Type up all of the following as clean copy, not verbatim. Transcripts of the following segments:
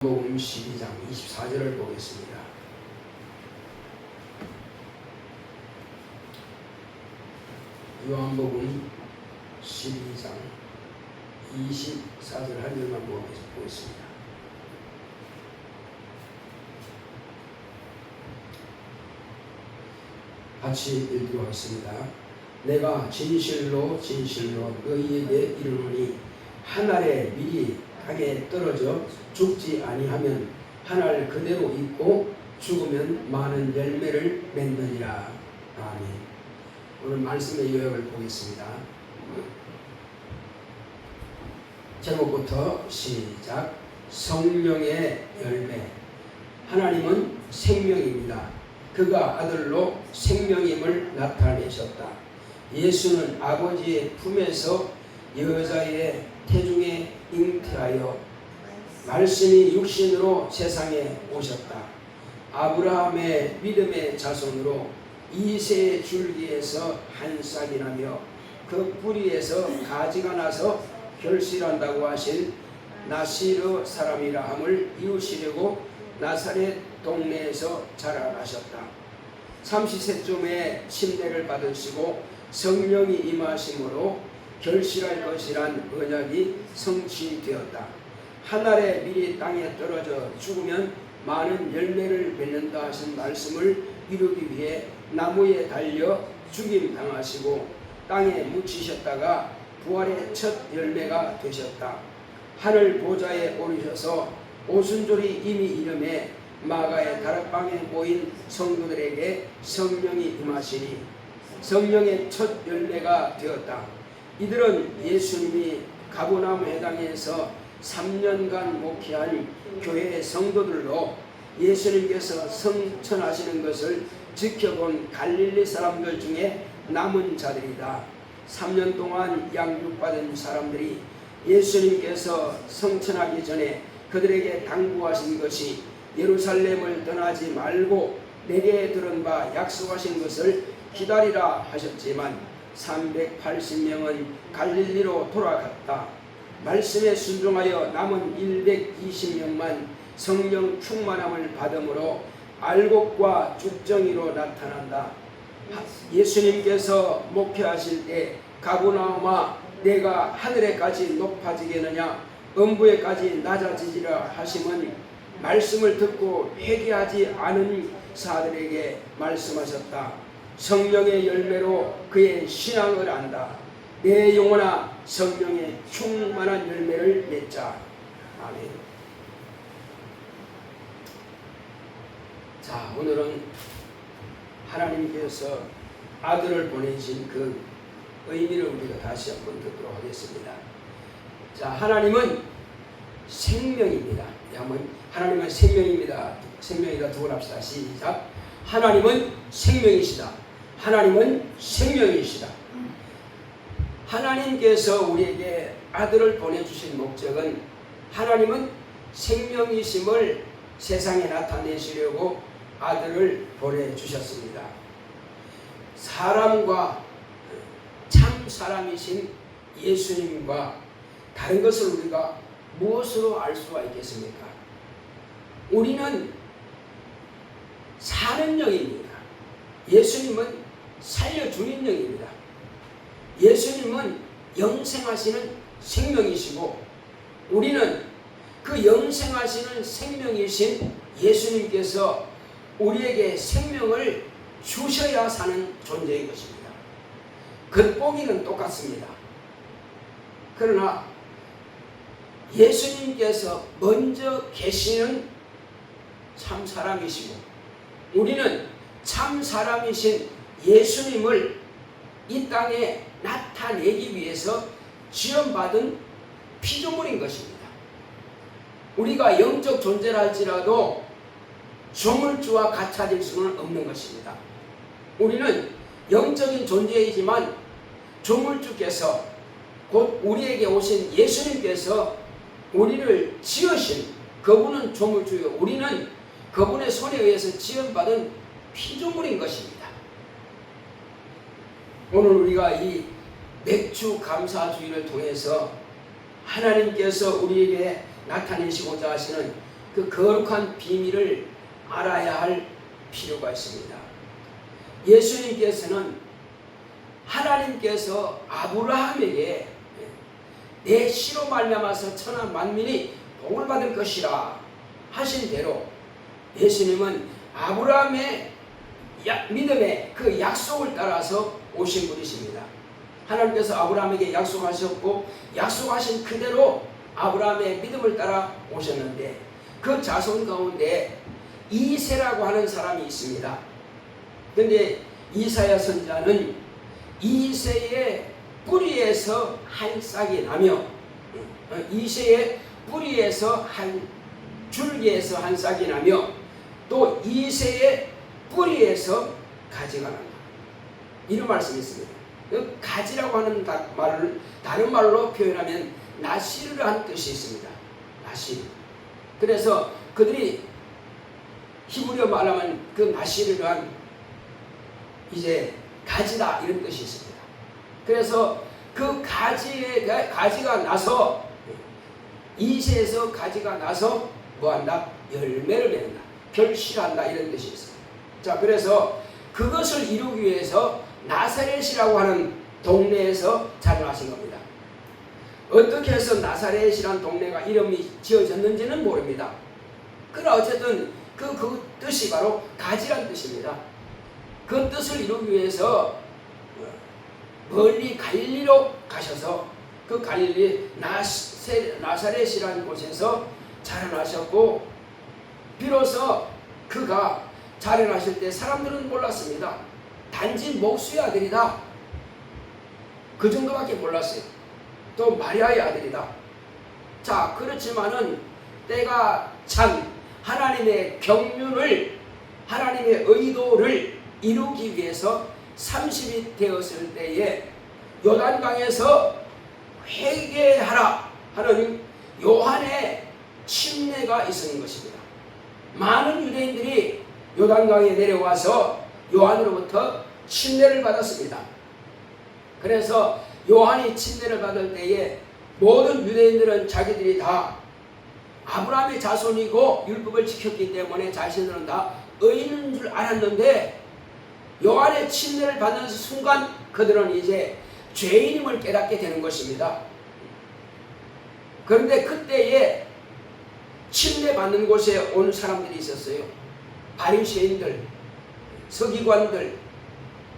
요한복음 12장 24절을 보겠습니다. 요한복음 12장 24절 한 절만 보겠습니다. 같이 읽도록 하겠습니다. 내가 진실로 진실로 너희에게 이르노니 한 알에 미리 땅에 떨어져 죽지 아니하면 한 알 그대로 있고 죽으면 많은 열매를 맺느니라. 아멘. 오늘 말씀의 요약을 보겠습니다. 제목부터 시작. 성령의 열매. 하나님은 생명입니다. 그가 아들로 생명임을 나타내셨다. 예수는 아버지의 품에서 여자의 태중에 잉태하여 말씀이 육신으로 세상에 오셨다. 아브라함의 믿음의 자손으로 이새의 줄기에서 한 싹이 나며 그 뿌리에서 가지가 나서 결실한다고 하신 나시르 사람이라 함을 이루시려고 나사렛 동네에서 자라나셨다. 30세쯤에 침례를 받으시고 성령이 임하심으로 결실할 것이란 언약이 성취되었다. 한 알에 미리 땅에 떨어져 죽으면 많은 열매를 맺는다 하신 말씀을 이루기 위해 나무에 달려 죽임 당하시고 땅에 묻히셨다가 부활의 첫 열매가 되셨다. 하늘 보좌에 오르셔서 오순절이 이미 이름에 마가의 다락방에 모인 성도들에게 성령이 임하시니 성령의 첫 열매가 되었다. 이들은 예수님이 가버나움 회당에서 3년간 목회한 교회의 성도들로 예수님께서 성천하시는 것을 지켜본 갈릴리 사람들 중에 남은 자들이다. 3년 동안 양육받은 사람들이 예수님께서 성천하기 전에 그들에게 당부하신 것이 예루살렘을 떠나지 말고 내게 들은 바 약속하신 것을 기다리라 하셨지만 380명은 갈릴리로 돌아갔다. 말씀에 순종하여 남은 120명만 성령 충만함을 받음으로 알곡과 죽정이로 나타난다. 예수님께서 목회하실 때 가버나움아 내가 하늘에까지 높아지겠느냐 음부에까지 낮아지리라 하심은 말씀을 듣고 회개하지 않은 사들에게 말씀하셨다. 성령의 열매로 그의 신앙을 안다. 내 영혼아 성령의 충만한 열매를 맺자. 아멘. 자, 오늘은 하나님께서 아들을 보내신 그 의미를 우리가 다시 한번 듣도록 하겠습니다. 자, 하나님은 생명입니다. 한번 하나님은 생명입니다. 생명이다 두고 합시다. 시작. 하나님은 생명이시다. 하나님은 생명이시다. 하나님께서 우리에게 아들을 보내주신 목적은 하나님은 생명이심을 세상에 나타내시려고 아들을 보내주셨습니다. 사람과 참 사람이신 예수님과 다른 것을 우리가 무엇으로 알 수가 있겠습니까? 우리는 사는 영입니다. 예수님은 살려주는 영입니다. 예수님은 영생하시는 생명이시고 우리는 그 영생하시는 생명이신 예수님께서 우리에게 생명을 주셔야 사는 존재인 것입니다. 겉보기는 똑같습니다. 그러나 예수님께서 먼저 계시는 참 사람이시고 우리는 참 사람이신 예수님을 이 땅에 나타내기 위해서 지원받은 피조물인 것입니다. 우리가 영적 존재라 할지라도 조물주와 같아질 수는 없는 것입니다. 우리는 영적인 존재이지만 조물주께서 곧 우리에게 오신 예수님께서 우리를 지으신 그분은 조물주요 우리는 그분의 손에 의해서 지원받은 피조물인 것입니다. 오늘 우리가 이 맥주 감사주의를 통해서 하나님께서 우리에게 나타내시고자 하시는 그 거룩한 비밀을 알아야 할 필요가 있습니다. 예수님께서는 하나님께서 아브라함에게 내 씨로 말미암아서 천하 만민이 복을 받을 것이라 하신 대로 예수님은 아브라함의 믿음의 그 약속을 따라서 오신 분이십니다. 하나님께서 아브라함에게 약속하셨고 약속하신 그대로 아브라함의 믿음을 따라 오셨는데 그 자손 가운데 이새라고 하는 사람이 있습니다. 그런데 이사야 선지자는 이새의 뿌리에서 한 싹이 나며 이새의 뿌리에서 한 줄기에서 한 싹이 나며 또 이새의 뿌리에서 가지가 난다. 이런 말씀이 있습니다. 그 가지라고 하는 말을 다른 말로 표현하면 나시르라는 뜻이 있습니다. 나시르. 그래서 그들이 히브리어 말하면 그 나시르란 이제 가지다 이런 뜻이 있습니다. 그래서 그 가지가 나서 이새에서 가지가 나서 뭐한다? 열매를 맺는다. 결실한다 이런 뜻이 있습니다. 자, 그래서 그것을 이루기 위해서 나사렛이라고 하는 동네에서 자라나신 겁니다. 어떻게 해서 나사렛이라는 동네가 이름이 지어졌는지는 모릅니다. 그러나 어쨌든 그 뜻이 바로 가지란 뜻입니다. 그 뜻을 이루기 위해서 멀리 갈릴리로 가셔서 그 갈릴리 나사렛이라는 곳에서 자라나셨고 비로소 그가 자라나실 때 사람들은 몰랐습니다. 단지 목수의 아들이다. 그 정도밖에 몰랐어요. 또 마리아의 아들이다. 자, 그렇지만은 때가 참 하나님의 경륜을 하나님의 의도를 이루기 위해서 30이 되었을 때에 요단강에서 회개하라 하는 요한의 침례가 있었는 것입니다. 많은 유대인들이 요단강에 내려와서 요한으로부터 침례를 받았습니다. 그래서 요한이 침례를 받을 때에 모든 유대인들은 자기들이 다 아브라함의 자손이고 율법을 지켰기 때문에 자신들은 다 의인인 줄 알았는데 요한의 침례를 받는 순간 그들은 이제 죄인임을 깨닫게 되는 것입니다. 그런데 그때에 침례 받는 곳에 온 사람들이 있었어요. 바리새인들, 서기관들,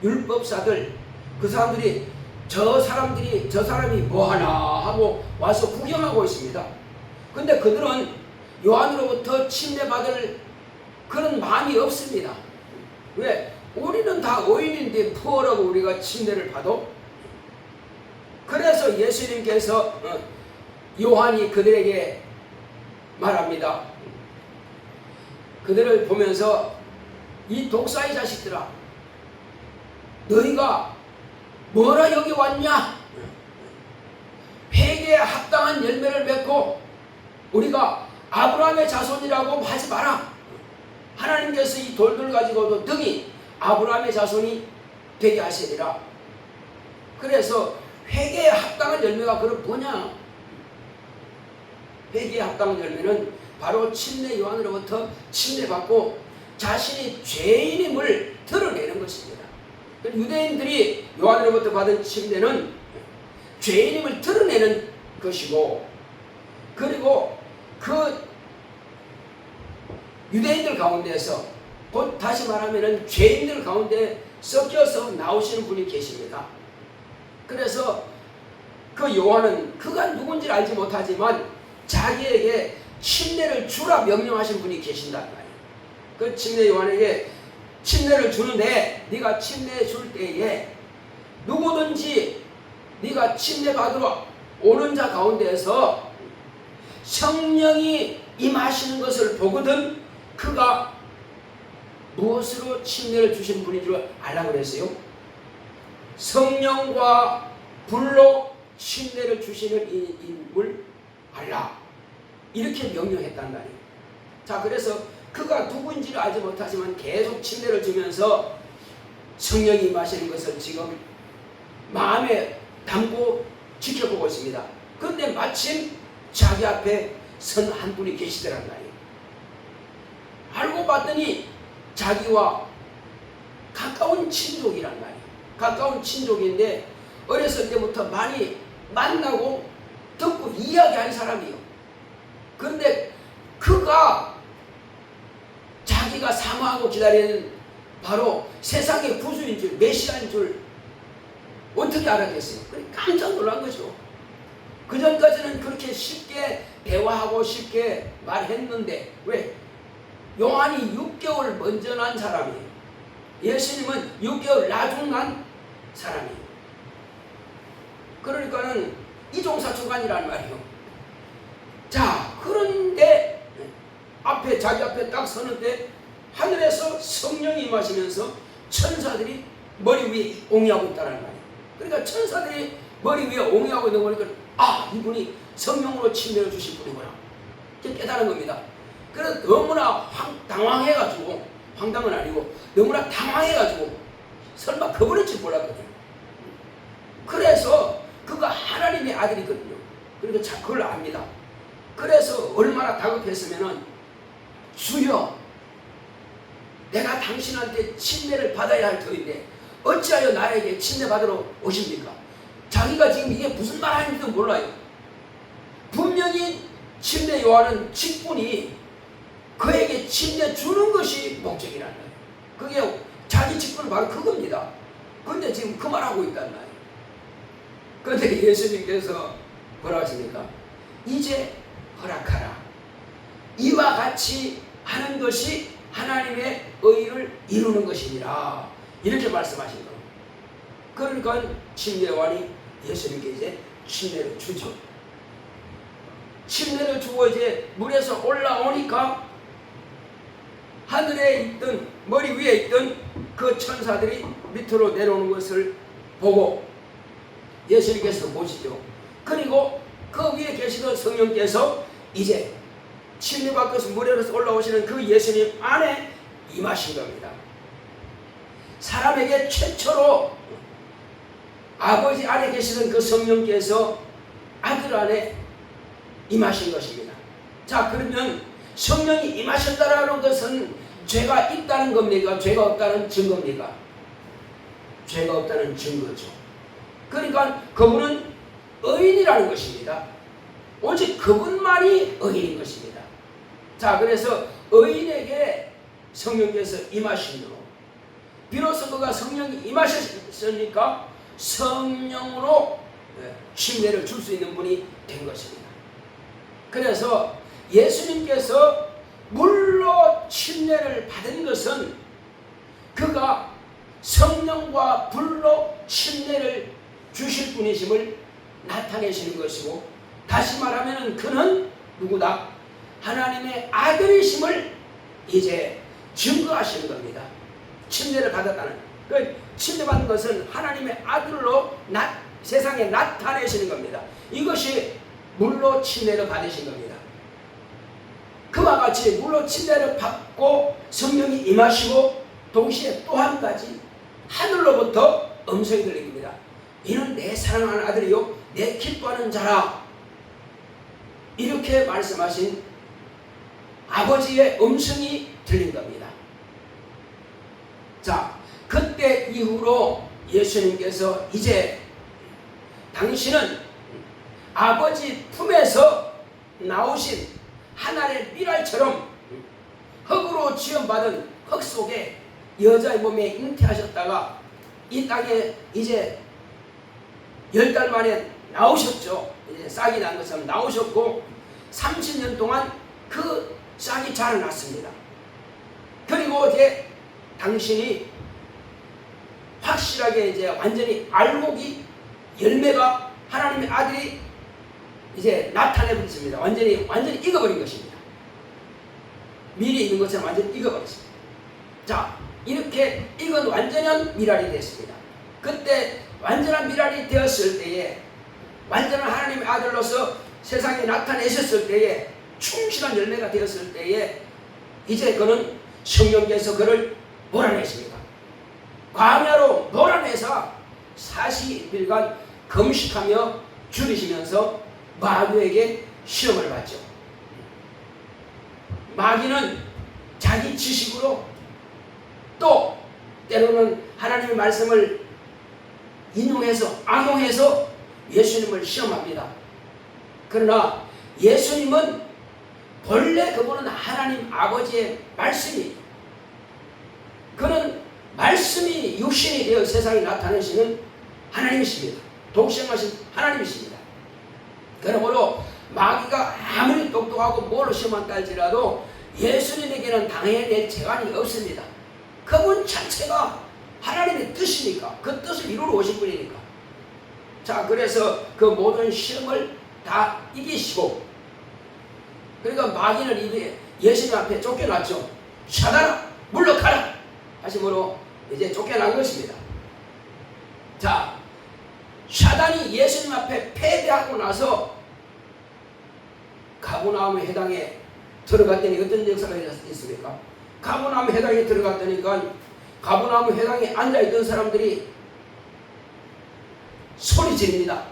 율법사들. 그 사람들이 저 사람이 뭐하나 하고 와서 구경하고 있습니다. 근데 그들은 요한으로부터 침례 받을 그런 마음이 없습니다. 왜? 우리는 다 의인인데 뭐라고 우리가 침례를 받아? 그래서 예수님께서 요한이 그들에게 말합니다. 그들을 보면서 이 독사의 자식들아, 너희가 뭐라 여기 왔냐? 회개에 합당한 열매를 맺고 우리가 아브라함의 자손이라고 하지 마라. 하나님께서 이 돌들 가지고도 등이 아브라함의 자손이 되게 하시리라. 그래서 회개에 합당한 열매가 그럼 뭐냐? 회개에 합당한 열매는 바로 침례 요한으로부터 침례받고 자신이 죄인임을 드러내는 것입니다. 유대인들이 요한으로부터 받은 침례는 죄인임을 드러내는 것이고, 그리고 그 유대인들 가운데서 곧 다시 말하면 죄인들 가운데 섞여서 나오시는 분이 계십니다. 그래서 그 요한은 그가 누군지 알지 못하지만 자기에게 침례를 주라 명령하신 분이 계신단 말이에요. 그 침례 요한에게 침례를 주는데 네가 침례 줄 때에 누구든지 네가 침례 받으러 오는 자 가운데에서 성령이 임하시는 것을 보거든 그가 무엇으로 침례를 주신 분인 줄 알라고 그랬어요? 성령과 불로 침례를 주시는 인물 알라. 이렇게 명령했단 말이에요. 자, 그래서 그가 누구인지를 알지 못하지만 계속 침례를 주면서 성령이 임하시는 것을 지금 마음에 담고 지켜보고 있습니다. 그런데 마침 자기 앞에 선 한 분이 계시더란 말이에요. 봤더니 자기와 가까운 친족이란 말이에요. 가까운 친족인데 어렸을 때부터 많이 만나고 듣고 이야기한 사람이에요. 그런데 그가 자기가 사모하고 기다리는 바로 세상의 구주인 줄, 메시아인 줄 어떻게 알았겠어요? 깜짝 놀란 거죠. 그 전까지는 그렇게 쉽게 대화하고 쉽게 말했는데 왜? 요한이 6개월 먼저 난 사람이에요. 예수님은 6개월 나중 난 사람이에요. 그러니까는 이종사초간이란 말이에요. 자, 그런데 자기 앞에 딱 서는데 하늘에서 성령이 임하시면서 천사들이 머리 위에 옹이하고 있다는 말이에요. 그러니까 천사들이 머리 위에 옹이하고 있는 거니까 이분이 성령으로 침례를 주실 분이구나 깨달은 겁니다. 그래서 너무나 당황해가지고, 황당은 아니고 너무나 당황해가지고 설마 그분인지 몰랐거든요. 그래서 그가 하나님의 아들이거든요. 그러니까 그걸 압니다. 그래서 얼마나 다급했으면은 주여, 내가 당신한테 침례를 받아야 할 터인데 어찌하여 나에게 침례 받으러 오십니까? 자기가 지금 이게 무슨 말 하는지도 몰라요. 분명히 침례 요한은 직분이 그에게 침례 주는 것이 목적이라는 거예요. 그게 자기 직분은 바로 그겁니다. 그런데 지금 그 말하고 있단 말이에요. 그런데 예수님께서 뭐라 하십니까? 이제 허락하라. 이와 같이 하는 것이 하나님의 의를 이루는 것이니라. 이렇게 말씀하신 겁니다. 그러니까 침례 요한이 예수님께 이제 침례를 주죠. 침례를 주고 이제 물에서 올라오니까 하늘에 있던, 머리 위에 있던 그 천사들이 밑으로 내려오는 것을 보고 예수님께서 보시죠. 그리고 그 위에 계시던 성령께서 이제 침례 받고서 물에서 올라오시는 그 예수님 안에 임하신 겁니다. 사람에게 최초로 아버지 안에 계시던 그 성령께서 아들 안에 임하신 것입니다. 자, 그러면 성령이 임하셨다라는 것은 죄가 있다는 겁니까? 죄가 없다는 증거입니까? 죄가 없다는 증거죠. 그러니까 그분은 의인이라는 것입니다. 오직 그분만이 의인인 것입니다. 자, 그래서 의인에게 성령께서 임하심으로 비로소 그가 성령이 임하셨으니까 성령으로 침례를 줄 수 있는 분이 된 것입니다. 그래서 예수님께서 물로 침례를 받은 것은 그가 성령과 불로 침례를 주실 분이심을 나타내시는 것이고, 다시 말하면 그는 누구다? 하나님의 아들이심을 이제 증거하시는 겁니다. 침례를 받았다는, 그 침례받은 것은 하나님의 아들로 세상에 나타내시는 겁니다. 이것이 물로 침례를 받으신 겁니다. 그와 같이 물로 침례를 받고 성령이 임하시고 동시에 또 한 가지 하늘로부터 음성이 들립니다. 이는 내 사랑하는 아들이요 내 기뻐하는 자라. 이렇게 말씀하신 아버지의 음성이 들린 겁니다. 자, 그때 이후로 예수님께서 이제 당신은 아버지 품에서 나오신 하늘의 미랄처럼 흙으로 지음받은 흙 속에 여자의 몸에 잉태하셨다가 이 땅에 이제 10달 만에 나오셨죠. 이제 싹이 난 것처럼 나오셨고 30년 동안 그 싹이 자라났습니다. 그리고 이제 당신이 확실하게 이제 완전히 알곡이 열매가 하나님의 아들이 이제 나타내버렸습니다. 완전히 익어버린 것입니다. 미리 익은 것처럼 완전히 익어버렸습니다. 자, 이렇게 익은 완전한 미랄이 됐습니다. 그때 완전한 미랄이 되었을 때에, 완전한 하나님의 아들로서 세상에 나타내셨을 때에, 충실한 열매가 되었을 때에 이제 그는 성령께서 그를 몰아내십니다. 광야로 몰아내서 40일간 금식하며 줄이시면서 마귀에게 시험을 받죠. 마귀는 자기 지식으로 또 때로는 하나님의 말씀을 인용해서 악용해서 예수님을 시험합니다. 그러나 예수님은 본래 그분은 하나님 아버지의 말씀이, 그는 말씀이 육신이 되어 세상에 나타내시는 하나님이십니다. 독생하신 하나님이십니다. 그러므로 마귀가 아무리 똑똑하고 뭐로 시험한다 할지라도 예수님에게는 당해낼 재간이 없습니다. 그분 자체가 하나님의 뜻이니까, 그 뜻을 이루러 오신 분이니까. 자, 그래서 그 모든 시험을 다 이기시고, 그러니까 마귀는 예수님 앞에 쫓겨났죠. 사단아 물러가라 하심으로 이제 쫓겨난 것입니다. 자, 사단이 예수님 앞에 패배하고 나서 가버나움 회당에 들어갔더니 어떤 역사가 있습니까? 가버나움 회당에 들어갔더니까 가버나움 회당에 앉아있던 사람들이 소리 지릅니다.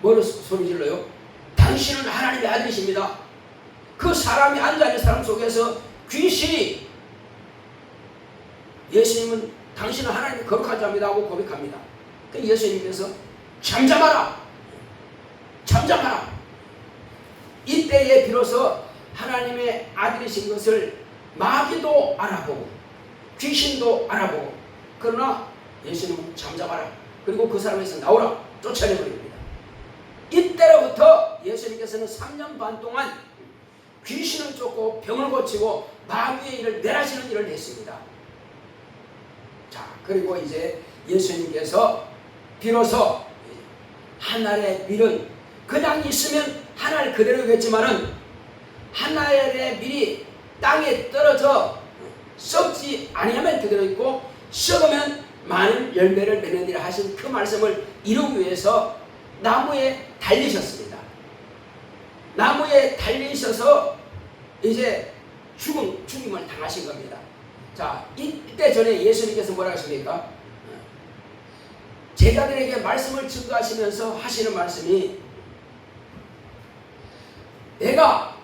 뭐로 소리 질러요? 당신은 하나님의 아들이십니다. 그 사람이 앉아있는 사람 속에서 귀신이 예수님은 당신은 하나님의 거룩한 자입니다 하고 고백합니다. 그 예수님께서 잠잠하라, 잠잠하라. 이때에 비로소 하나님의 아들이신 것을 마귀도 알아보고 귀신도 알아보고, 그러나 예수님은 잠잠하라, 그리고 그 사람에서 나오라 쫓아내버립니다. 이때로부터 예수님께서는 3년 반 동안 귀신을 쫓고 병을 고치고 마귀의 일을 멸하시는 일을 했습니다. 자, 그리고 이제 예수님께서 비로소 하늘의 밀은 그냥 있으면 하늘 그대로겠지만은 하늘의 밀이 땅에 떨어져 썩지 아니하면 그대로 있고 썩으면 많은 열매를 맺느니라 하신 그 말씀을 이루기 위해서 나무에 달리셨습니다. 나무에 달리셔서 이제 죽임을 당하신 겁니다. 자, 이때 전에 예수님께서 뭐라 하십니까? 제자들에게 말씀을 증거하시면서 하시는 말씀이, 내가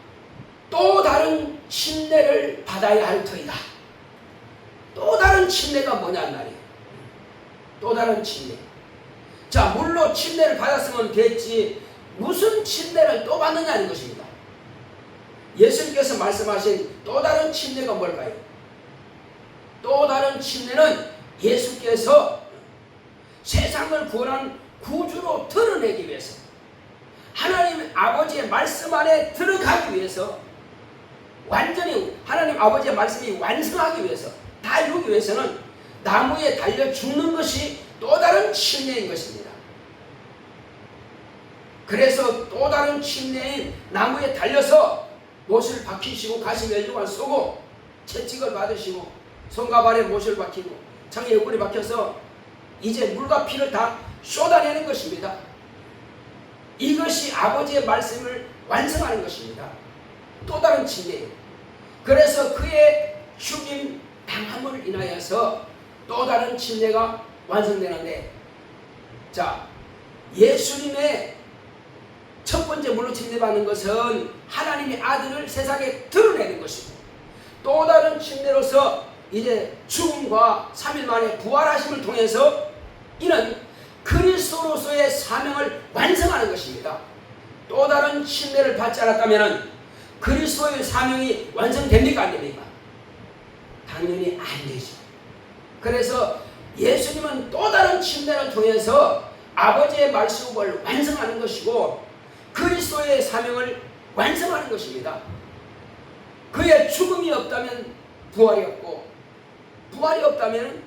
또 다른 침례를 받아야 할 터이다. 또 다른 침례가 뭐냐는 말이에요. 또 다른 침례. 자, 물로 침례를 받았으면 됐지 무슨 침례를 또 받느냐는 것입니다. 예수님께서 말씀하신 또 다른 침례가 뭘까요? 또 다른 침례는 예수께서 세상을 구원한 구주로 드러내기 위해서, 하나님 아버지의 말씀 안에 들어가기 위해서, 완전히 하나님 아버지의 말씀이 완성하기 위해서, 다 이루기 위해서는 나무에 달려 죽는 것이 또 다른 침례인 것입니다. 그래서 또 다른 침례인 나무에 달려서 못을 박히시고 가시 멸류관 쏘고 채찍을 받으시고 손과 발에 못을 박히고 창에 옆구리 박혀서 이제 물과 피를 다 쏟아내는 것입니다. 이것이 아버지의 말씀을 완성하는 것입니다. 또 다른 침례예요. 그래서 그의 죽임 당함을 인하여서 또 다른 침례가 완성되는데, 자, 예수님의 첫 번째 물로 침례받는 것은 하나님의 아들을 세상에 드러내는 것이고, 또 다른 침례로서 이제 죽음과 3일 만에 부활하심을 통해서 이는 그리스도로서의 사명을 완성하는 것입니다. 또 다른 침례를 받지 않았다면 그리스도의 사명이 완성됩니까? 안 됩니까? 당연히 안 되죠. 그래서 예수님은 또 다른 침례를 통해서 아버지의 말씀을 완성하는 것이고 그리스도의 사명을 완성하는 것입니다. 그의 죽음이 없다면 부활이 없고, 부활이 없다면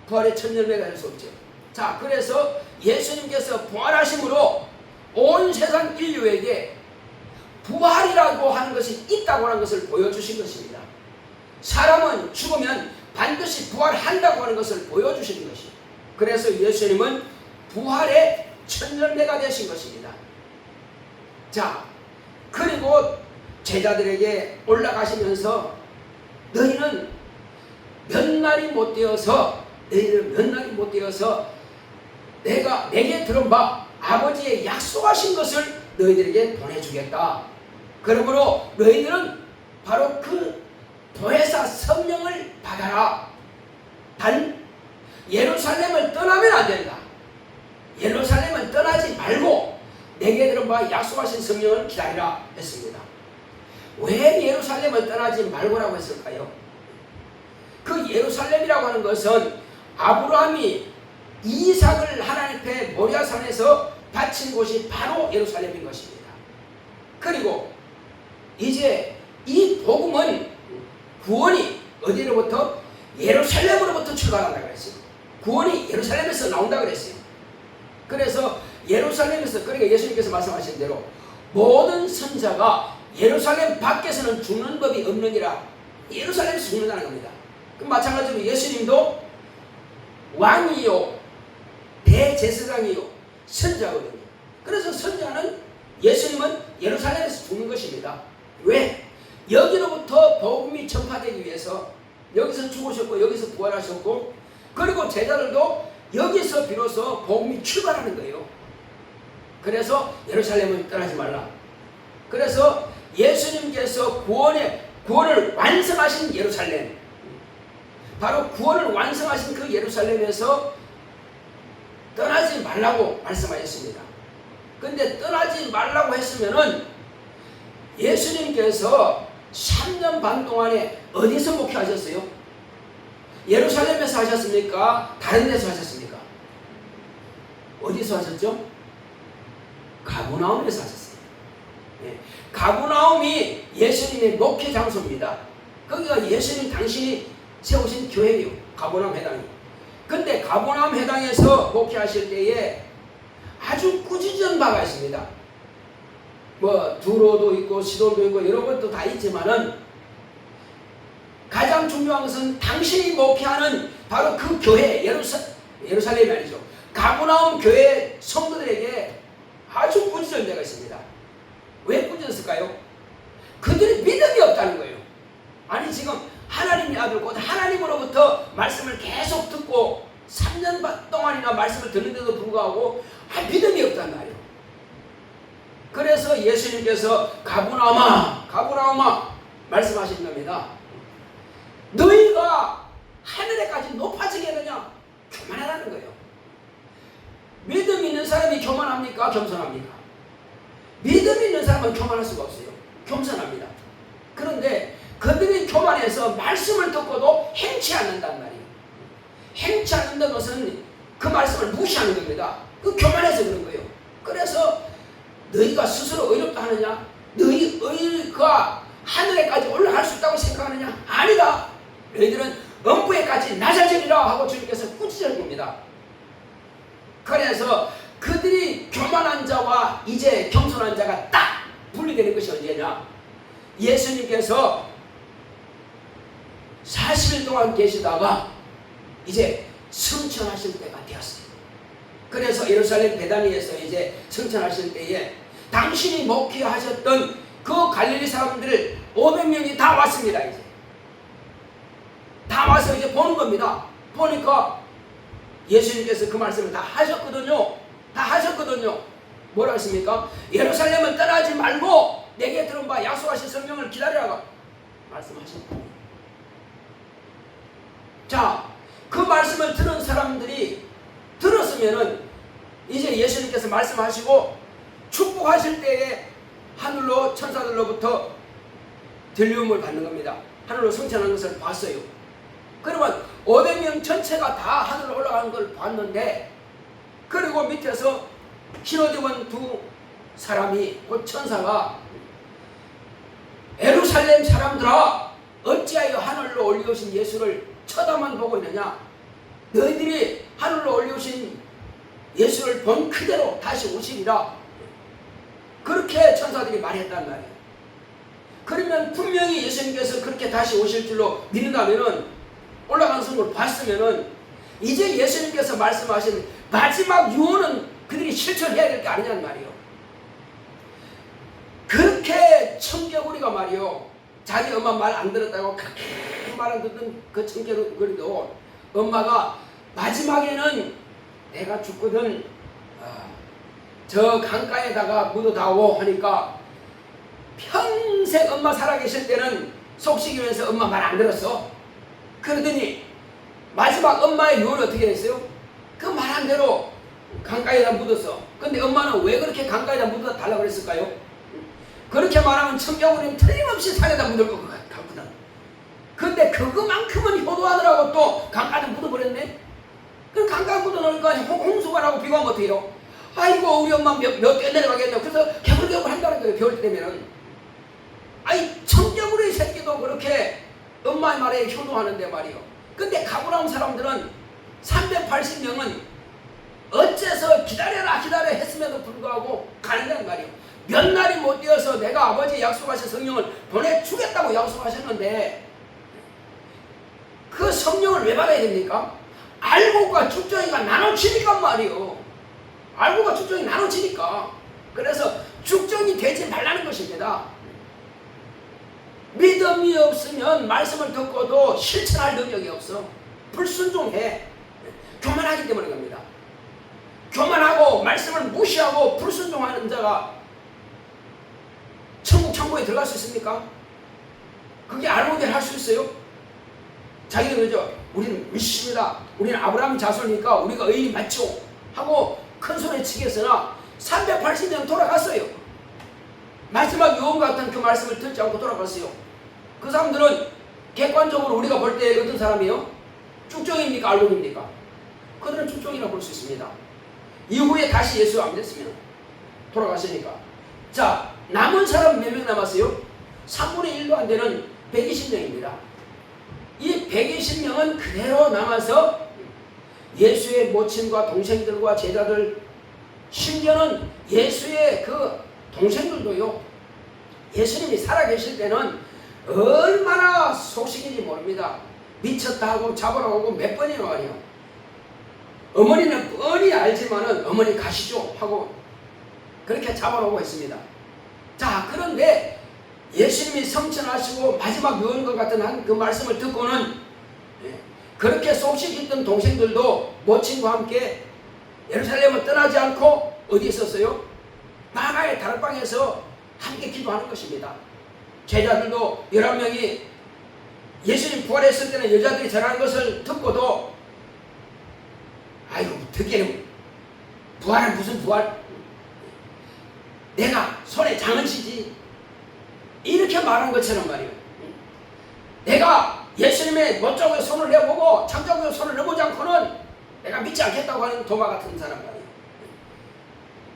부활의 첫 열매가 될 수 없죠. 자, 그래서 예수님께서 부활하심으로 온 세상 인류에게 부활이라고 하는 것이 있다고 하는 것을 보여주신 것입니다. 사람은 죽으면 반드시 부활한다고 하는 것을 보여주시는 것이에요. 그래서 예수님은 부활의 첫 열매가 되신 것입니다. 자, 그리고 제자들에게 올라가시면서 너희는 몇 날이 못 되어서 내게 들은 바 아버지의 약속하신 것을 너희들에게 보내주겠다. 그러므로 너희들은 바로 그 보혜사 가라. 단 예루살렘을 떠나면 안 된다. 예루살렘을 떠나지 말고 내게 들은 바 약속하신 성령을 기다리라 했습니다. 왜 예루살렘을 떠나지 말고라고 했을까요? 그 예루살렘이라고 하는 것은 아브라함이 이삭을 하나님 앞에 모리아산에서 바친 곳이 바로 예루살렘인 것입니다. 그리고 이제 이 복음은 구원이 어디로부터? 예루살렘으로부터 출발한다고 그랬어요. 구원이 예루살렘에서 나온다고 그랬어요. 그래서 예루살렘에서, 그러니까 예수님께서 말씀하신 대로 모든 선자가 예루살렘 밖에서는 죽는 법이 없느니라. 예루살렘에서 죽는다는 겁니다. 그럼 마찬가지로 예수님도 왕이요 대제사장이요 선자거든요. 그래서 선자는, 예수님은 예루살렘에서 죽는 것입니다. 왜? 여기로부터 복음이 전파되기 위해서 여기서 죽으셨고 여기서 부활하셨고, 그리고 제자들도 여기서 비로소 복음이 출발하는 거예요. 그래서 예루살렘을 떠나지 말라. 그래서 예수님께서 구원을 완성하신 예루살렘, 바로 구원을 완성하신 그 예루살렘에서 떠나지 말라고 말씀하셨습니다. 근데 떠나지 말라고 했으면은 예수님께서 3년 반 동안에 어디서 목회하셨어요? 예루살렘에서 하셨습니까? 다른 데서 하셨습니까? 어디서 하셨죠? 가버나움에서 하셨어요. 네. 가버나움이 예수님의 목회 장소입니다. 거기가 예수님 당신이 세우신 교회예요. 가버나움 회당이. 근데 가버나움 회당에서 목회하실 때에 아주 꾸짖은 바가 있습니다. 뭐 두로도 있고 시돈도 있고 여러 것도 다 있지만은 가장 중요한 것은 당신이 목회하는 바로 그 교회, 예루살렘이 아니죠, 가버나움 교회 성도들에게 아주 꾸짖은 데가 있습니다. 왜 꾸짖었을까요? 그들이 믿음이 없다는 거예요. 아니 지금 하나님의 아들 곧 하나님으로부터 말씀을 계속 듣고 3년 동안이나 말씀을 듣는데도 불구하고 믿음이 없단 말이에요. 그래서 예수님께서 가버나움아 말씀하신 겁니다. 너희가 하늘에까지 높아지겠느냐? 교만하라는 거예요. 믿음 있는 사람이 교만합니까? 겸손합니까? 믿음 있는 사람은 교만할 수가 없어요. 겸손합니다. 그런데 그들이 교만해서 말씀을 듣고도 행치 않는단 말이에요. 행치 않는다는 것은 그 말씀을 무시하는 겁니다. 그 교만해서 그런 거예요. 그래서 너희가 스스로 의롭다 하느냐? 너희 의가 하늘에까지 올라갈 수 있다고 생각하느냐? 아니다. 너희들은 음부에까지 낮아지리라 하고 주님께서 꾸짖은 겁니다. 그래서 그들이 교만한 자와 이제 겸손한 자가 딱 분리되는 것이 언제냐? 예수님께서 40일 동안 계시다가 이제 승천하실 때가 되었어요. 그래서 예루살렘 베다니에서 이제 승천하실 때에 당신이 목회하셨던 그 갈릴리 사람들 500명이 다 왔습니다. 이제 다 와서 이제 보는 겁니다. 보니까 예수님께서 그 말씀을 다 하셨거든요. 다 하셨거든요. 뭐라 했습니까? 예루살렘을 떠나지 말고 내게 들은 바 약속하신 성령을 기다리라고 말씀하셨다. 자, 그 말씀을 들은 사람들이 들었으면은 이제 예수님께서 말씀하시고 축복하실 때에 하늘로 천사들로부터 들려움을 받는 겁니다. 하늘로 승천하는 것을 봤어요. 그러면 500명 전체가 다 하늘로 올라가는 걸 봤는데, 그리고 밑에서 흰옷 입은 두 사람이, 곧 천사가 예루살렘 사람들아 어찌하여 하늘로 올려오신 예수를 쳐다만 보고 있느냐? 너희들이 하늘로 올려오신 예수를 본 그대로 다시 오시리라. 그렇게 천사들이 말했단 말이에요. 그러면 분명히 예수님께서 그렇게 다시 오실 줄로 믿는다면은, 올라가는 성을 봤으면은 이제 예수님께서 말씀하신 마지막 유언은 그들이 실천해야 될 게 아니냐는 말이에요. 그렇게 청개구리가 말이요, 자기 엄마 말 안 들었다고 그렇게 말 안 듣던 그 청개구리도 엄마가 마지막에는 내가 죽거든 저 강가에다가 묻어다오 하니까 평생 엄마 살아계실 때는 속삭이면서 엄마 말 안 들었어. 그러더니 마지막 엄마의 유언이 어떻게 했어요? 그 말한 대로 강가에다 묻었어. 근데 엄마는 왜 그렇게 강가에다 묻어 달라고 그랬을까요? 그렇게 말하면 청개구리는 틀림없이 산에다 묻을 것 같거든. 근데 그거만큼은 효도하더라고 또 강가에다 묻어버렸네. 그 강가에 묻어놓으니까 홍수가 나고 비가 오면 어떡해요? 아이고 우리 엄마 몇 대 내려가겠네요. 그래서 개불개불 한다는 거예요. 겨울 때 되면은. 아니 청개구리 새끼도 그렇게 엄마의 말에 효도하는데 말이요. 근데 가브라움 사람들은 380명은 어째서 기다려라 했음에도 불구하고 가는다는 말이요. 몇 날이 못 되어서 내가 아버지 약속하신 성령을 보내주겠다고 약속하셨는데 그 성령을 왜 받아야 됩니까? 알고가 죽정이가 나눠지니까 말이요. 알고가 죽정이 나눠지니까. 그래서 죽정이 되지 말라는 것입니다. 믿음이 없으면 말씀을 듣고도 실천할 능력이 없어. 불순종해. 교만하기 때문에 그럽니다. 교만하고 말씀을 무시하고 불순종하는 자가 천국에 들어갈 수 있습니까? 그게 알고들 할 수 있어요? 자기들 그러죠. 우리는 믿습니다. 우리는 아브라함 자손이니까 우리가 의인이 맞죠 하고 큰 소리 치겠으나 380년 돌아갔어요. 마지막 유언 같은 그 말씀을 듣지 않고 돌아갔어요. 그 사람들은 객관적으로 우리가 볼 때 어떤 사람이에요? 쭉정입니까? 알곡입니까? 그들은 쭉정이라고 볼 수 있습니다. 이후에 다시 예수가 안 됐으면 돌아가시니까. 자, 남은 사람 몇 명 남았어요? 3분의 1도 안 되는 120명입니다. 이 120명은 그대로 남아서 예수의 모친과 동생들과 제자들, 심지어는 예수의 그 동생들도요, 예수님이 살아계실 때는 얼마나 속식인지 모릅니다. 미쳤다 하고 잡으러 오고 몇 번이나 말이요. 어머니는 뻔히 알지만은 어머니 가시죠 하고 그렇게 잡아러 오고 있습니다. 자, 그런데 예수님이 성천하시고 마지막 유언과 같은 그 말씀을 듣고는 그렇게 속식 있던 동생들도 모친과 함께 예루살렘을 떠나지 않고 어디 있었어요? 마가의 다락방에서 함께 기도하는 것입니다. 제자들도 11명이 예수님 부활했을 때는 여자들이 전하는 것을 듣고도 아이고 듣기에는 부활은 무슨 부활? 내가 손에 장을 치지 이렇게 말한 것처럼 말이에요. 내가 예수님의 못쪽에 손을 내보고 창자국에 손을 내보지 않고는 내가 믿지 않겠다고 하는 도마 같은 사람 말이에요.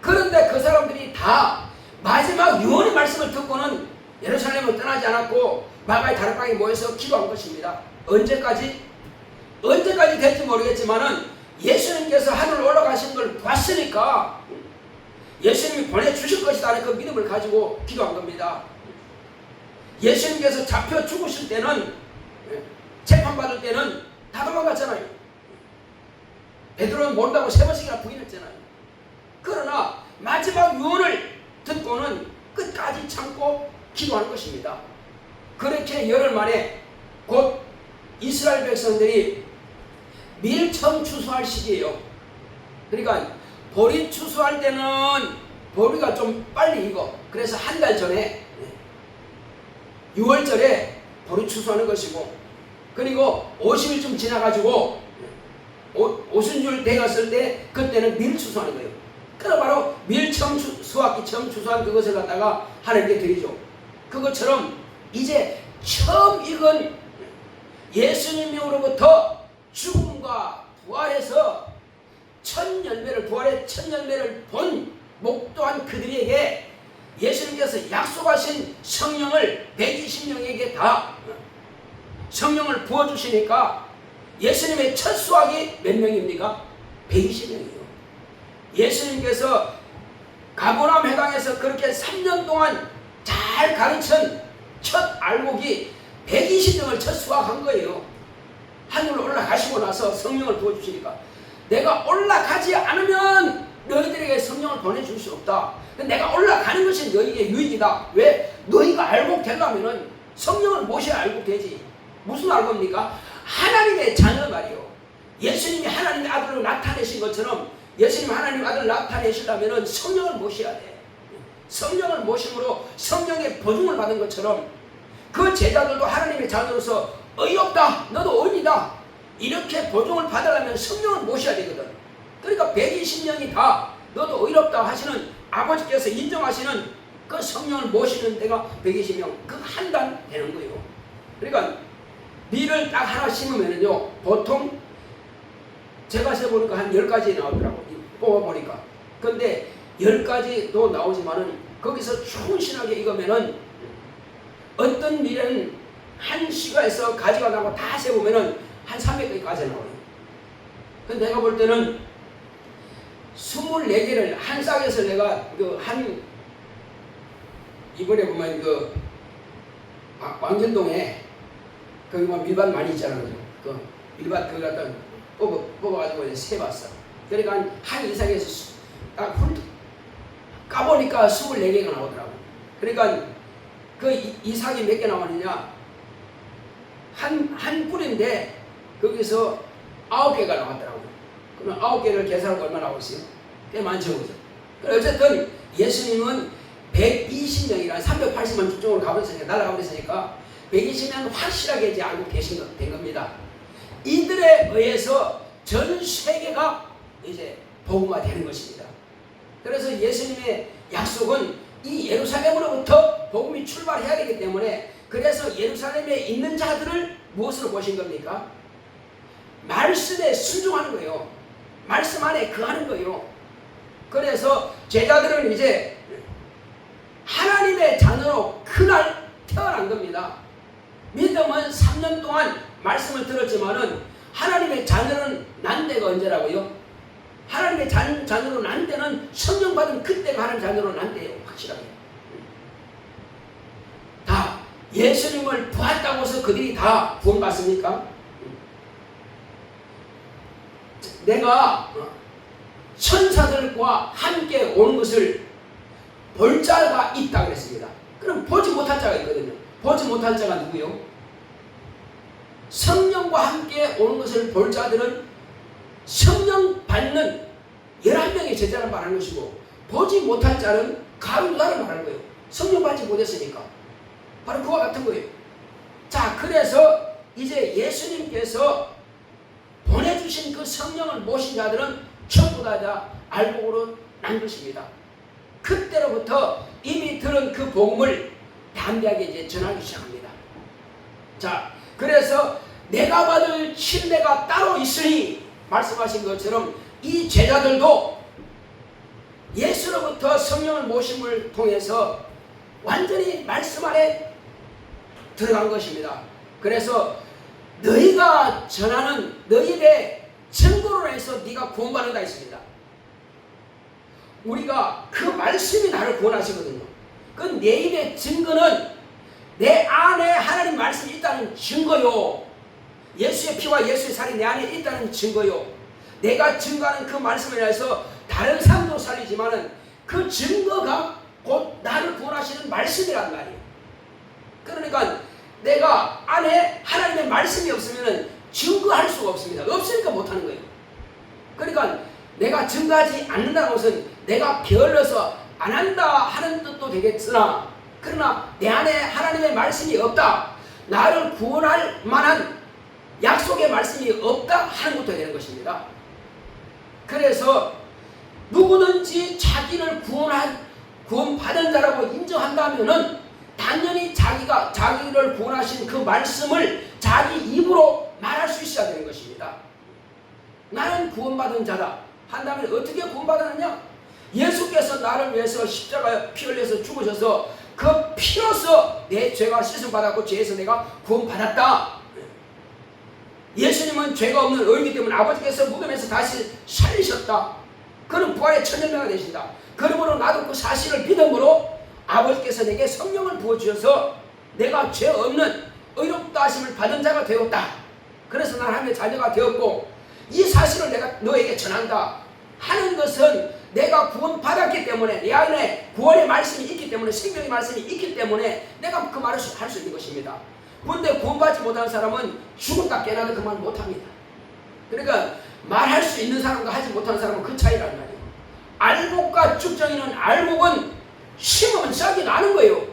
그런데 그 사람들이 다 마지막 유언의 말씀을 듣고는 예루살렘을 떠나지 않았고 마가의 다락방에 모여서 기도한 것입니다. 언제까지 될지 모르겠지만은 예수님께서 하늘로 올라가신 걸 봤으니까 예수님이 보내주실 것이다 하는 그 믿음을 가지고 기도한 겁니다. 예수님께서 잡혀 죽으실 때는, 재판받을 때는 다 도망갔잖아요. 베드로는 모른다고 3번씩이나 부인했잖아요. 그러나 마지막 유언을 듣고는 끝까지 참고 기도하는 것입니다. 그렇게 열흘 만에 곧 이스라엘 백성들이 밀 처음 추수할 시기예요. 그러니까 보리 추수할 때는 보리가 좀 빨리 익어. 그래서 한 달 전에 6월절에 보리 추수하는 것이고, 그리고 50일쯤 지나가지고 오순절 돼갔을 때 그때는 밀 추수하는 거예요. 그럼 바로 밀 처음 수확기 처음 추수한 그것을 갖다가 하나님께 드리죠. 그것처럼 이제 처음 익은 예수님으로부터 죽음과 부활해서 부활의 첫 열매를 본 목도한 그들에게 예수님께서 약속하신 성령을 120명에게 다 성령을 부어주시니까 예수님의 첫 수확이 몇 명입니까? 120명이에요. 예수님께서 가버나움 회당에서 그렇게 3년 동안 잘 가르친 첫 알곡이 120명을 첫 수확한 거예요. 하늘로 올라가시고 나서 성령을 부어주시니까 내가 올라가지 않으면 너희들에게 성령을 보내줄 수 없다. 내가 올라가는 것이 너희에게 유익이다. 왜? 너희가 알곡되려면은 성령을 모셔야 알곡되지. 무슨 알곡입니까? 하나님의 자녀 말이요. 예수님이 하나님의 아들로 나타내신 것처럼 예수님 하나님의 아들을 나타내시려면은 성령을 모셔야 돼. 성령을 모심으로 성령의 보증을 받은 것처럼 그 제자들도 하나님의 자녀로서 어이없다, 너도 어린이다, 이렇게 보종을 받으려면 성령을 모셔야 되거든. 그러니까 120명이 다 너도 어이없다 하시는 아버지께서 인정하시는 그 성령을 모시는 데가 120명, 그 한 단 되는 거예요. 그러니까 밀을 딱 하나 심으면요, 보통 제가 세보니까 한 10가지 나오더라고, 뽑아보니까. 근데 10가지도 나오지만은 거기서 충실하게 익으면은 어떤 밀은 한 시가에서 가지가 나고 다 세보면은 한 300가지까지 나와요. 근데 내가 볼 때는 24개를 한 싹에서 내가 이번에 보면 왕전동에 거기 뭐 밀밭 많이 있잖아요. 그 밀밭 그거 갖다 뽑아가지고 이제 세봤어. 그러니까 한 이상에서 딱 까보니까 24개가 나오더라고. 그러니까 그 이삭이 몇 개 나왔느냐? 한 뿔인데 거기서 9개가 나왔더라고. 그럼 9개를 계산하고 얼마 나오겠어요? 꽤 많죠, 그죠? 어쨌든 예수님은 120명이랑 380만 주쪽으로 가버렸으니까, 날아가버렸으니까 120명 확실하게 이제 알고 된 겁니다. 이들에 의해서 전 세계가 이제 복음화 되는 것입니다. 그래서 예수님의 약속은 이 예루살렘으로부터 복음이 출발해야 되기 때문에, 그래서 예루살렘에 있는 자들을 무엇으로 보신 겁니까? 말씀에 순종하는 거예요. 말씀 안에 거하는 거예요. 그래서 제자들은 이제 하나님의 자녀로 그날 태어난 겁니다. 믿음은 3년 동안 말씀을 들었지만은 하나님의 자녀는 난 때가 언제라고요? 하나님의 자녀로 난 때는 성령 받은 그때가 하나님의 자녀로 난 때예요. 확실하게. 다 예수님을 보았다고 해서 그들이 다 구원받습니까? 내가 천사들과 함께 오는 것을 볼 자가 있다 그랬습니다. 그럼 보지 못할 자가 있거든요. 보지 못할 자가 누구요? 성령과 함께 오는 것을 볼 자들은 성령 받는 11명의 제자를 말하는 것이고, 보지 못할 자는 가룟유다를 말하는 거예요. 성령 받지 못했으니까. 바로 그와 같은 거예요. 자, 그래서 이제 예수님께서 보내주신 그 성령을 모신 자들은 전부 다 알복으로 난 것입니다. 그때로부터 이미 들은 그 복음을 담대하게 이제 전하기 시작합니다. 자, 그래서 내가 받을 침례가 따로 있으니 말씀하신 것처럼 이 제자들도 예수로부터 성령을 모심을 통해서 완전히 말씀 안에 들어간 것입니다. 그래서 너희가 전하는 너희의 증거로 해서 네가 구원받는다 했습니다. 우리가 그 말씀이 나를 구원하시거든요. 그 내 입의 증거는 내 안에 하나님 말씀이 있다는 증거요. 예수의 피와 예수의 살이 내 안에 있다는 증거요. 내가 증거하는 그 말씀에 대해서 다른 사람도 살리지만은 그 증거가 곧 나를 구원하시는 말씀이란 말이에요. 그러니까 내가 안에 하나님의 말씀이 없으면 증거할 수가 없습니다. 없으니까 못하는 거예요. 그러니까 내가 증거하지 않는다는 것은 내가 게을러서 안 한다 하는 뜻도 되겠으나, 그러나 내 안에 하나님의 말씀이 없다, 나를 구원할 만한 약속의 말씀이 없다 하는 것도 되는 것입니다. 그래서 누구든지 자기를 구원받은 자라고 인정한다면은 당연히 자기를 구원하신 그 말씀을 자기 입으로 말할 수 있어야 되는 것입니다. 나는 구원받은 자다 한다면 어떻게 구원받았느냐? 예수께서 나를 위해서 십자가에 피 흘려서 죽으셔서 그 피로서 내 죄가 씻음받았고 죄에서 내가 구원받았다. 예수님은 죄가 없는 의이기 때문에 아버지께서 무덤에서 다시 살리셨다. 그는 부활의 천년매가 되신다. 그러므로 나도 그 사실을 믿음으로 아버지께서 내게 성령을 부어주셔서 내가 죄 없는 의롭다 하심을 받은 자가 되었다. 그래서 난 하나님의 자녀가 되었고, 이 사실을 내가 너에게 전한다 하는 것은 내가 구원받았기 때문에, 내 안에 구원의 말씀이 있기 때문에, 생명의 말씀이 있기 때문에 내가 그 말을 할 수 있는 것입니다. 그런데 구원받지 못하는 사람은 죽었다 깨나도 그 말 못합니다. 그러니까 말할 수 있는 사람과 하지 못하는 사람은 그 차이란 말이에요. 알곡과 쭉정이는, 알곡은 심으면 싹이 나는 거예요.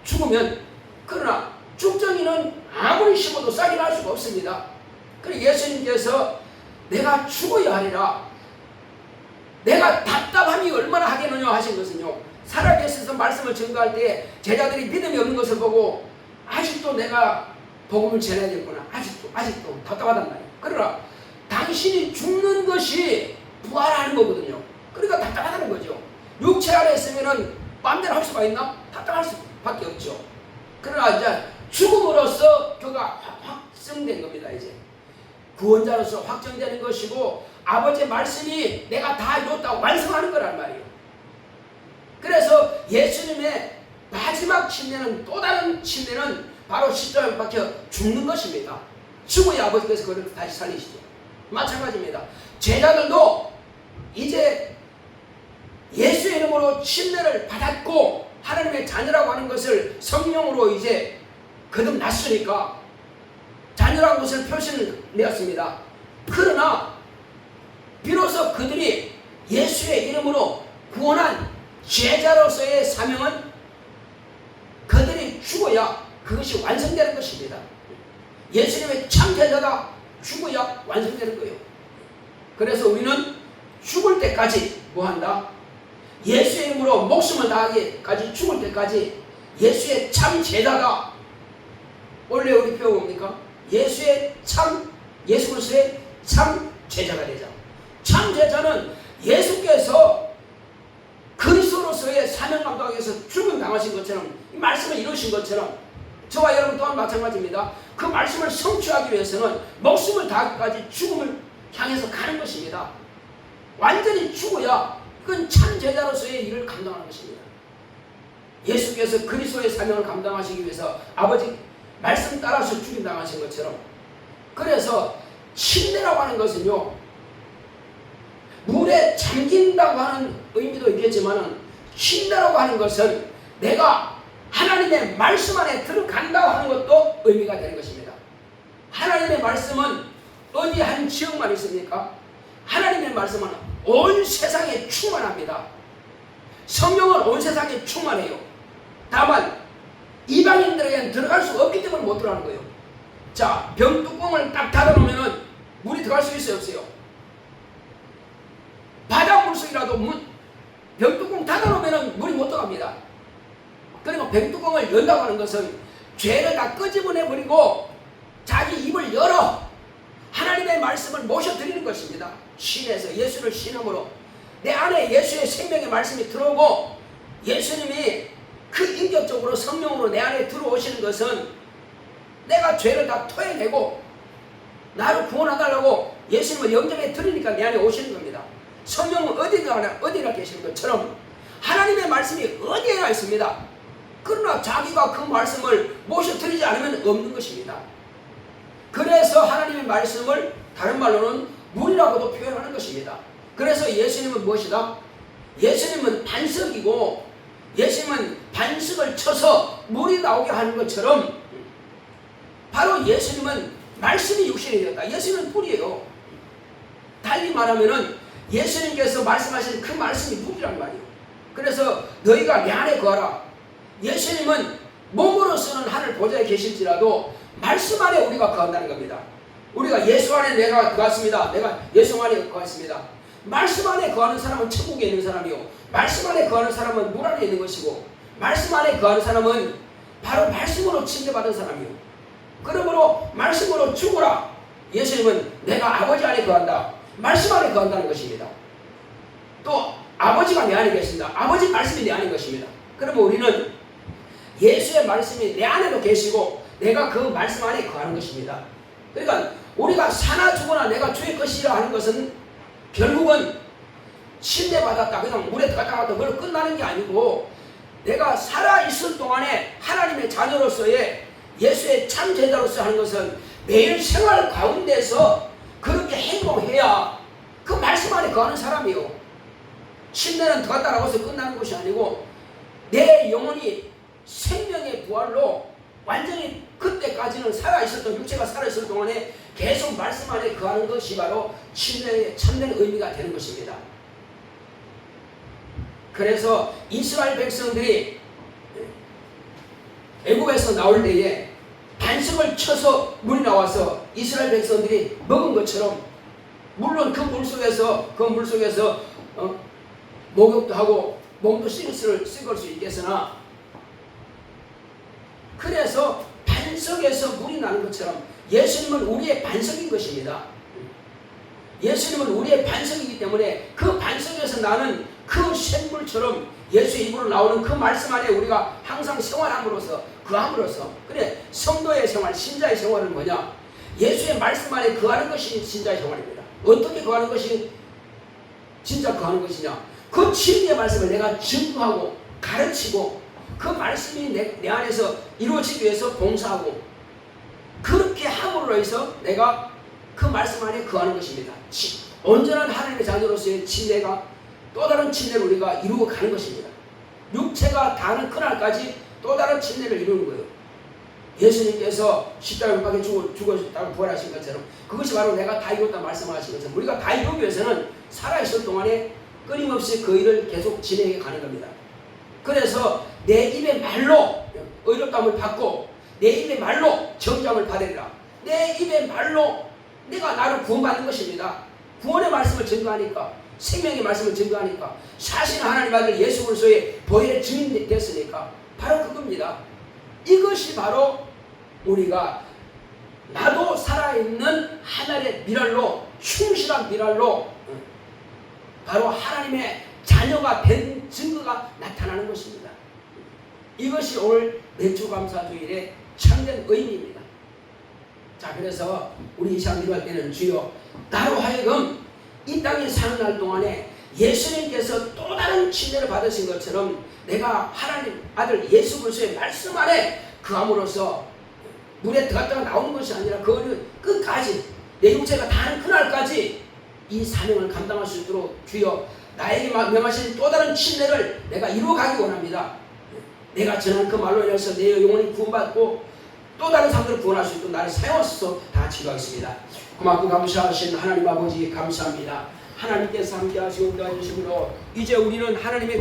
죽으면. 그러나 죽정이는 아무리 심어도 싹이 날 수가 없습니다. 그래서 예수님께서 내가 죽어야 하리라, 내가 답답함이 얼마나 하겠느냐 하신 것은요, 살아계셔서 말씀을 전가할 때 제자들이 믿음이 없는 것을 보고 아직도 내가 복음을 전해야 되겠구나, 아직도 답답하단 말이에요. 그러나 당신이 죽는 것이 부활하는 거거든요. 그러니까 답답하다는 거죠. 육체 안에 있으면은 마음대로 할 수가 있나? 답답할 수밖에 없죠. 그러나 이제 죽음으로써 그가 확정된 겁니다. 이제 구원자로서 확정되는 것이고, 아버지의 말씀이 내가 다 이뤘다 완성하는 거란 말이에요. 그래서 예수님의 마지막 침례는, 또 다른 침례는 바로 십자가에 박혀 죽는 것입니다. 죽어야 아버지께서 그를 다시 살리시죠. 마찬가지입니다. 제자들도 이제 예수의 이름으로 침례를 받았고 하나님의 자녀라고 하는 것을 성령으로 이제 거듭났으니까 자녀라는 것을 표시를 내었습니다. 그러나 비로소 그들이 예수의 이름으로 구원한 제자로서의 사명은 그들이 죽어야 그것이 완성되는 것입니다. 예수님의 참 제자가 죽어야 완성되는 거예요. 그래서 우리는 죽을 때까지 뭐한다? 예수의 이름으로 목숨을 다하기까지, 죽을 때까지 예수의 참 제자가, 원래 우리 표현 뭡니까? 예수 그리스도의 참 제자가 되자. 참 제자는 예수께서 그리스도로서의 사명 감당하기 위해서 죽음 당하신 것처럼, 이 말씀을 이루신 것처럼 저와 여러분 또한 마찬가지입니다. 그 말씀을 성취하기 위해서는 목숨을 다하기까지 죽음을 향해서 가는 것입니다. 완전히 죽어야 그건 참 제자로서의 일을 감당하는 것입니다. 예수께서 그리스도의 사명을 감당하시기 위해서 아버지 말씀 따라서 죽임 당하신 것처럼, 그래서 침례라고 하는 것은요, 물에 잠긴다고 하는 의미도 있겠지만 침례라고 하는 것은 내가 하나님의 말씀 안에 들어간다고 하는 것도 의미가 되는 것입니다. 하나님의 말씀은 어디 한 지역만 있습니까? 하나님의 말씀은 온 세상에 충만합니다. 성령은 온 세상에 충만해요. 다만 이방인들에게는 들어갈 수 없기 때문에 못 들어가는 거예요. 자, 병뚜껑을 딱 닫아놓으면 물이 들어갈 수 있어요, 없어요? 바닷물속이라도 병뚜껑 닫아놓으면 물이 못 들어갑니다. 그리고 병뚜껑을 연다고 하는 것은 죄를 다 끄집어내버리고 자기 입을 열어 하나님의 말씀을 모셔드리는 것입니다. 신에서 예수를 신함으로 내 안에 예수의 생명의 말씀이 들어오고, 예수님이 그 인격적으로 성령으로 내 안에 들어오시는 것은 내가 죄를 다 토해내고 나를 구원하달라고 예수님을 영접해 드리니까 내 안에 오시는 겁니다. 성령은 어디나 계시는 것처럼 하나님의 말씀이 어디에나 있습니다. 그러나 자기가 그 말씀을 모셔드리지 않으면 없는 것입니다. 그래서 하나님의 말씀을 다른 말로는 물이라고도 표현하는 것입니다. 그래서 예수님은 무엇이다? 예수님은 반석이고, 예수님은 반석을 쳐서 물이 나오게 하는 것처럼 바로 예수님은 말씀이 육신이 되었다. 예수님은 불이에요. 달리 말하면은 예수님께서 말씀하신 그 말씀이 물이란 말이에요. 그래서 너희가 내 안에 거하라. 예수님은 몸으로서는 하늘 보좌에 계실지라도 말씀 안에 우리가 거한다는 겁니다. 우리가 예수 안에 내가 거했습니다. 내가 예수 안에 거했습니다. 말씀 안에 거하는 사람은 천국에 있는 사람이요, 말씀 안에 거하는 사람은 물 안에 있는 것이고, 말씀 안에 거하는 사람은 바로 말씀으로 침례받은 사람이요. 그러므로 말씀으로 죽으라. 예수님은 내가 아버지 안에 거한다, 말씀 안에 거한다는 것입니다. 또 아버지가 내 안에 계신다. 아버지 말씀이 내 안인 것입니다. 그러면 우리는 예수의 말씀이 내 안에도 계시고 내가 그 말씀 안에 거하는 것입니다. 그러니까 우리가 사나 죽으나 내가 주의 것이라 하는 것은 결국은 침례받았다, 그냥 물에 들어갔다 갔다 그걸로 끝나는 게 아니고, 내가 살아있을 동안에 하나님의 자녀로서의 예수의 참 제자로서 하는 것은 매일 생활 가운데서 그렇게 행동해야 그 말씀 안에 거하는 사람이요. 침례는 들어갔다라고 해서 끝나는 것이 아니고 내 영혼이 생명의 부활로 완전히 그때까지는 살아있었던, 육체가 살아있을 동안에 계속 말씀 안에 거하는 것이 바로 침례의 참된 의미가 되는 것입니다. 그래서 이스라엘 백성들이 애굽에서 나올 때에 반석을 쳐서 물이 나와서 이스라엘 백성들이 먹은 것처럼, 물론 그 물속에서 목욕도 하고 몸도 씻을 수 있겠으나, 그래서 반석에서 물이 나는 것처럼 예수님은 우리의 반석인 것입니다. 예수님은 우리의 반석이기 때문에 그 반석에서 나는 그 샘물처럼 예수의 입으로 나오는 그 말씀 안에 우리가 항상 생활함으로써, 그래, 성도의 생활, 신자의 생활은 뭐냐? 예수의 말씀 안에 거하는 것이 신자의 생활입니다. 어떻게 거하는 것이 진짜 거하는 것이냐? 그 진리의 말씀을 내가 증거하고 가르치고 그 말씀이 내 안에서 이루어지기 위해서 봉사하고, 그렇게 함으로 해서 내가 그 말씀 안에 거하는 것입니다. 온전한 하나님의 자녀로서의 침례가 또 다른 침례를 우리가 이루어 가는 것입니다. 육체가 다는 그날까지 또 다른 침례를 이루는 거예요. 예수님께서 십자가에 못 박혀 죽으셨다고 부활하신 것처럼, 그것이 바로 내가 다 이뤘다 말씀하신 것처럼, 우리가 다 이루기 위해서는 살아있을 동안에 끊임없이 그 일을 계속 진행해 가는 겁니다. 그래서 내 입의 말로 의롭다함을 받고 내 입의 말로 정죄함을 받으리라. 내 입의 말로 내가 나를 구원받는 것입니다. 구원의 말씀을 증거하니까, 생명의 말씀을 증거하니까, 사실 하나님 아들 예수 그리스도의 보혈의 증인이 됐으니까 바로 그겁니다. 이것이 바로 우리가 나도 살아있는 하늘의 미랄로, 충실한 미랄로 바로 하나님의 자녀가 된 증거가 나타나는 것입니다. 이것이 오늘 매주감사주일의 참된 의미입니다. 자, 그래서 우리 이 시간 기도할 때는 주여, 나로 하여금 이 땅에 사는 날 동안에 예수님께서 또 다른 침례를 받으신 것처럼 내가 하나님 아들 예수 그리스도의 말씀 안에 거함으로써 물에 들어갔다가 나오는 것이 아니라 그거는 끝까지 내 육체가 다는 그날까지 이 사명을 감당할 수 있도록 주여 나에게 명하신 또 다른 침례를 내가 이루어가기 원합니다. 내가 전한 그 말로 인해서 내 영혼이 구원받고 또 다른 사람들을 구원할 수 있도록 나를 사용하소서. 다 같이 기도하겠습니다. 고맙고 감사하신 하나님 아버지 감사합니다. 하나님께서 함께 하시고 인도해 주심으로 이제 우리는 하나님의